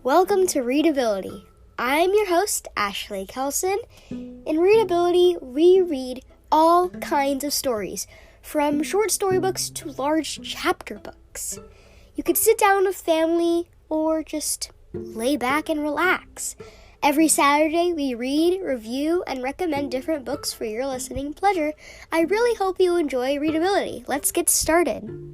Welcome to Readability. I'm your host, Ashley Kelson. In Readability, we read all kinds of stories, from short storybooks to large chapter books. You could sit down with family or just lay back and relax. Every Saturday, we read, review, and recommend different books for your listening pleasure. I really hope you enjoy Readability. Let's get started.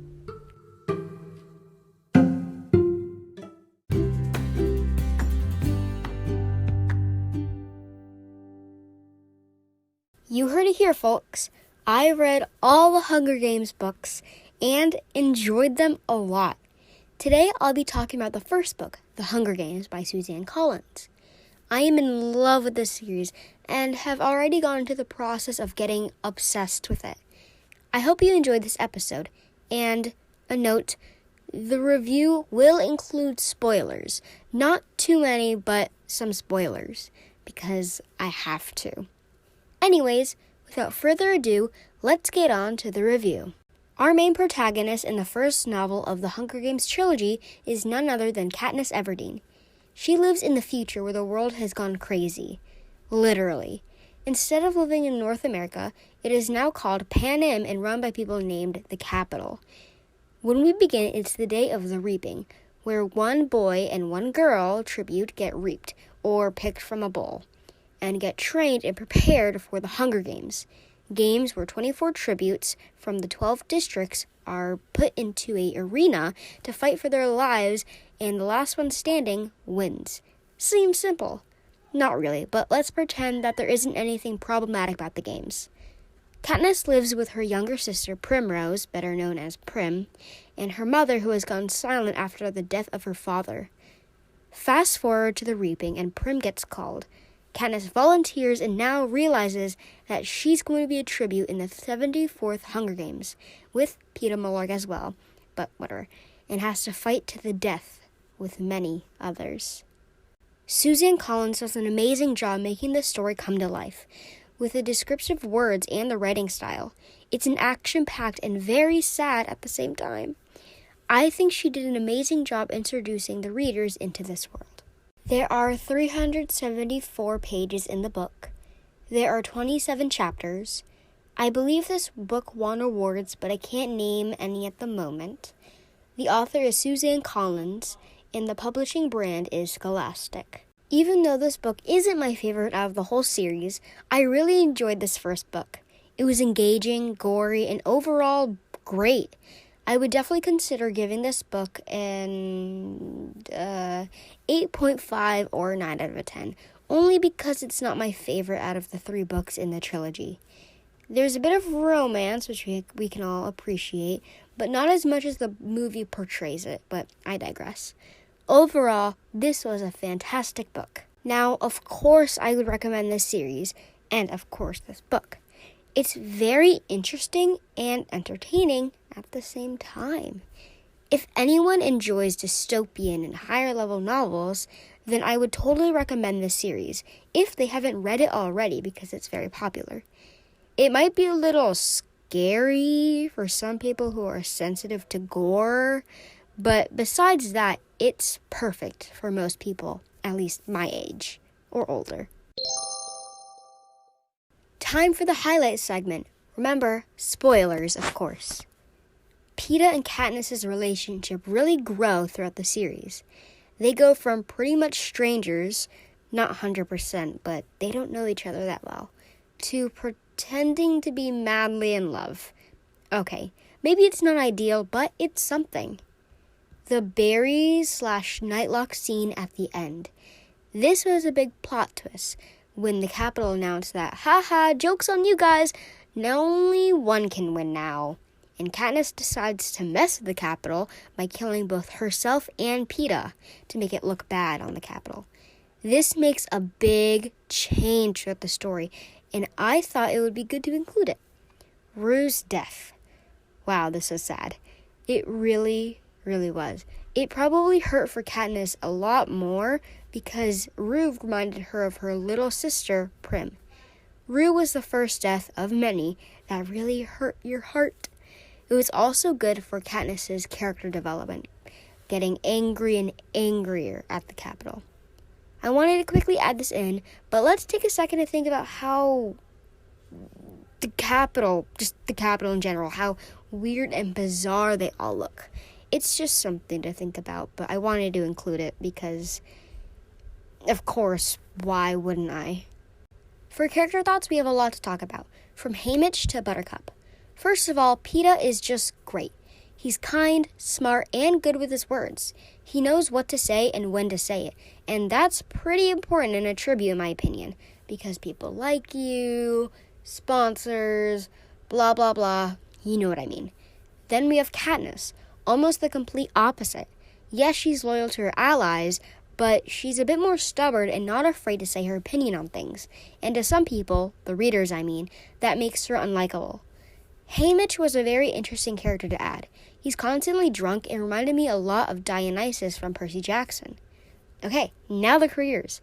You heard it here, folks. I read all the Hunger Games books and enjoyed them a lot. Today, I'll be talking about the first book, The Hunger Games by Suzanne Collins. I am in love with this series and have already gone into the process of getting obsessed with it. I hope you enjoyed this episode. And a note, the review will include spoilers. Not too many, but some spoilers, because I have to. Anyways, without further ado, let's get on to the review. Our main protagonist in the first novel of the Hunger Games trilogy is none other than Katniss Everdeen. She lives in the future where the world has gone crazy. Literally. Instead of living in North America, it is now called Panem and run by people named the Capital. When we begin, it's the day of the reaping, where one boy and one girl tribute get reaped, or picked from a bowl, and get trained and prepared for the Hunger Games. Games where 24 tributes from the 12 districts are put into an arena to fight for their lives, and the last one standing wins. Seems simple. Not really, but let's pretend that there isn't anything problematic about the games. Katniss lives with her younger sister, Primrose, better known as Prim, and her mother, who has gone silent after the death of her father. Fast forward to the reaping, and Prim gets called. Katniss volunteers and now realizes that she's going to be a tribute in the 74th Hunger Games, with Peeta Mellark as well, but whatever, and has to fight to the death with many others. Suzanne Collins does an amazing job making this story come to life, with the descriptive words and the writing style. It's an action-packed and very sad at the same time. I think she did an amazing job introducing the readers into this world. There are 374 pages in the book. There are 27 chapters. I believe this book won awards, but I can't name any at the moment. The author is Suzanne Collins, and the publishing brand is Scholastic. Even though this book isn't my favorite out of the whole series, I really enjoyed this first book. It was engaging, gory, and overall great. I would definitely consider giving this book an 8.5 or 9 out of 10, only because it's not my favorite out of the 3 books in the trilogy. There's a bit of romance, which we can all appreciate, but not as much as the movie portrays it, but I digress. Overall, this was a fantastic book. Now, of course, I would recommend this series, and of course, this book. It's very interesting and entertaining at the same time. If anyone enjoys dystopian and higher level novels, then I would totally recommend this series, if they haven't read it already, because it's very popular. It might be a little scary for some people who are sensitive to gore, but besides that, it's perfect for most people, at least my age or older. Time for the highlight segment. Remember, spoilers, of course. Peeta and Katniss's relationship really grow throughout the series. They go from pretty much strangers, not 100%, but they don't know each other that well, to pretending to be madly in love. Okay, maybe it's not ideal, but it's something. The berries/nightlock scene at the end. This was a big plot twist when the Capital announced that, haha, joke's on you guys, only one can win now. And Katniss decides to mess with the Capital by killing both herself and Peeta to make it look bad on the Capital. This makes a big change throughout the story, and I thought it would be good to include it. Rue's death. Wow, this was sad. It really was. It probably hurt for Katniss a lot more because Rue reminded her of her little sister, Prim. Rue was the first death of many that really hurt your heart. It was also good for Katniss's character development getting angry and angrier at the Capitol. I wanted to quickly add this in, but let's take a second to think about how the Capitol in general, how weird and bizarre they all look. It's just something to think about, but I wanted to include it because, of course, why wouldn't I? For character thoughts, we have a lot to talk about, from Haymitch to Buttercup. First of all, Peeta is just great. He's kind, smart, and good with his words. He knows what to say and when to say it, and that's pretty important in a tribute, in my opinion, because people like you, sponsors, blah, blah, blah. You know what I mean. Then we have Katniss, almost the complete opposite. Yes, she's loyal to her allies, but she's a bit more stubborn and not afraid to say her opinion on things. And to some people, the readers I mean, that makes her unlikable. Haymitch was a very interesting character to add. He's constantly drunk and reminded me a lot of Dionysus from Percy Jackson. Okay, now the careers.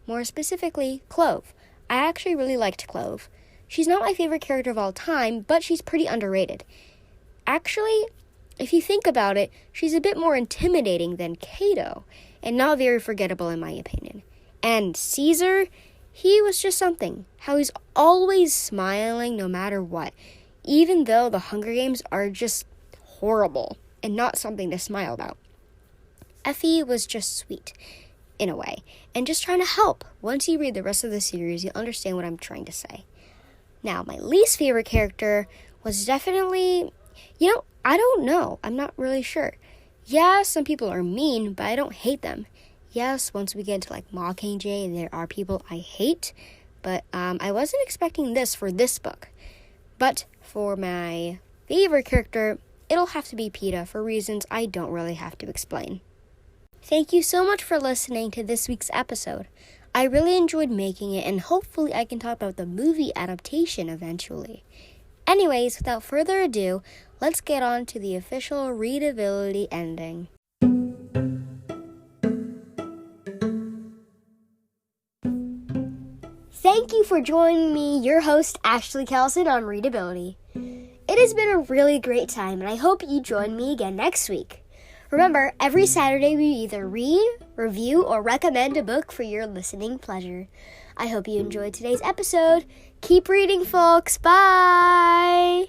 More specifically, Clove. I actually really liked Clove. She's not my favorite character of all time, but she's pretty underrated. Actually, if you think about it, she's a bit more intimidating than Cato, and not very forgettable in my opinion. And Caesar, he was just something. How he's always smiling no matter what, even though the Hunger Games are just horrible and not something to smile about. Effie was just sweet, in a way, and just trying to help. Once you read the rest of the series, you'll understand what I'm trying to say. Now, my least favorite character was definitely, I don't know. I'm not really sure. Yeah, some people are mean, but I don't hate them. Yes, once we get into Mockingjay, there are people I hate, but I wasn't expecting this for this book. But for my favorite character, it'll have to be Peeta for reasons I don't really have to explain. Thank you so much for listening to this week's episode. I really enjoyed making it, and hopefully I can talk about the movie adaptation eventually. Anyways, without further ado, let's get on to the official Readability ending. Thank you for joining me, your host, Ashley Kelson, on Readability. It has been a really great time, and I hope you join me again next week. Remember, every Saturday we either read, review, or recommend a book for your listening pleasure. I hope you enjoyed today's episode. Keep reading, folks. Bye!